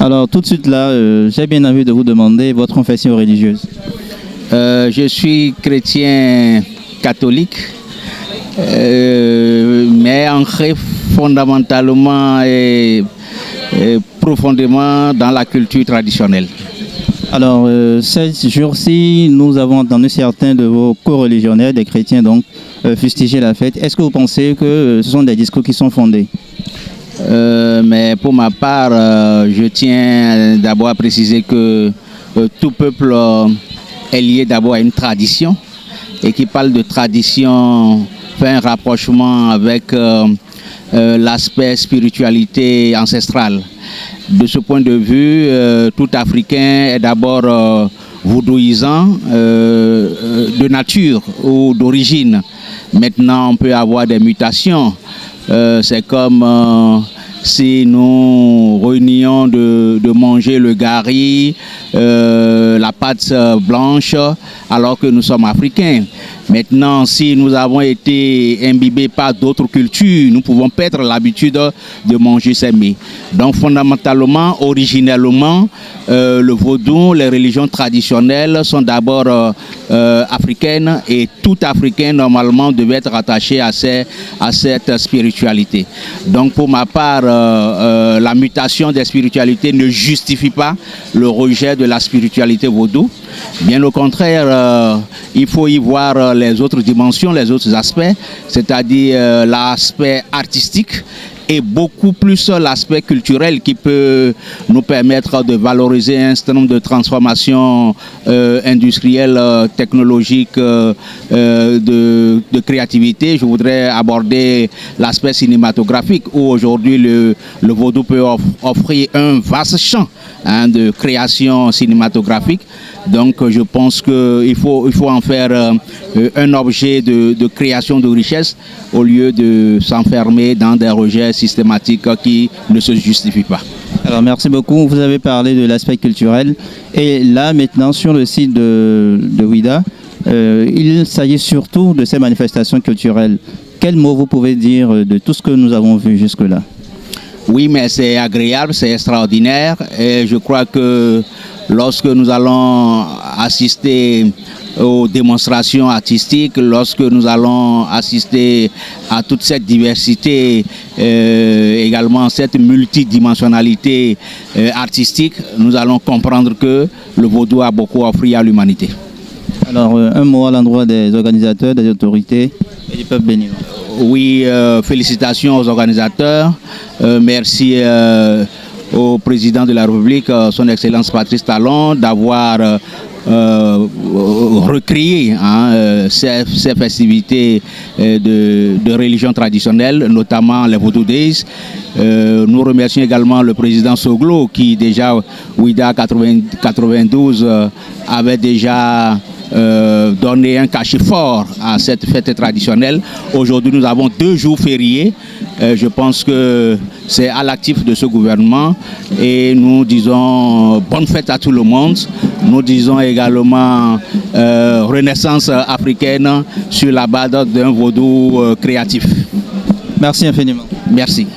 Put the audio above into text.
Alors tout de suite là, j'ai bien envie de vous demander votre confession religieuse. Je suis chrétien catholique, mais ancré fondamentalement et profondément dans la culture traditionnelle. Alors ces jours-ci, nous avons entendu certains de vos co-religionnaires, des chrétiens donc, fustiger la fête. Est-ce que vous pensez que ce sont des discours qui sont fondés? Mais pour ma part, je tiens d'abord à préciser que tout peuple est lié d'abord à une tradition, et qui parle de tradition fait un rapprochement avec l'aspect spiritualité ancestrale. De ce point de vue, tout Africain est d'abord vaudouisant de nature ou d'origine. Maintenant, on peut avoir des mutations. C'est comme si nous réunions de manger le gari, la pâte blanche, alors que nous sommes africains. Maintenant, si nous avons été imbibés par d'autres cultures, nous pouvons perdre l'habitude de manger ces mets. Donc fondamentalement, originellement, le vaudou, les religions traditionnelles sont d'abord africaines, et tout Africain normalement devait être attaché à cette spiritualité. Donc pour ma part, la mutation des spiritualités ne justifie pas le rejet de la spiritualité vaudou. Bien au contraire, il faut y voir les autres dimensions, les autres aspects, c'est-à-dire l'aspect artistique et beaucoup plus l'aspect culturel qui peut nous permettre de valoriser un certain nombre de transformations industrielles, technologiques, de créativité. Je voudrais aborder l'aspect cinématographique où aujourd'hui le vaudou peut offrir un vaste champ de création cinématographique. Donc je pense qu'il faut en faire un objet de création de richesse au lieu de s'enfermer dans des rejets systématiques qui ne se justifient pas. Alors merci beaucoup, vous avez parlé de l'aspect culturel et là maintenant sur le site de Ouida, il s'agit surtout de ces manifestations culturelles. Quel mot vous pouvez dire de tout ce que nous avons vu jusque-là? Oui, mais c'est agréable, c'est extraordinaire et je crois que lorsque nous allons assister aux démonstrations artistiques, lorsque nous allons assister à toute cette diversité, également cette multidimensionnalité artistique, nous allons comprendre que le vaudou a beaucoup offert à l'humanité. Alors un mot à l'endroit des organisateurs, des autorités et du peuple béninois. Oui, félicitations aux organisateurs, merci au président de la République, son Excellence Patrice Talon, d'avoir recréé ces festivités de religion traditionnelle, notamment les Vodou Days. Nous remercions également le président Soglo qui déjà, Ouida 92, avait déjà donné un cachet fort à cette fête traditionnelle. Aujourd'hui, nous avons 2 jours fériés. Je pense que c'est à l'actif de ce gouvernement et nous disons bonne fête à tout le monde. Nous disons également renaissance africaine sur la base d'un vaudou créatif. Merci infiniment. Merci.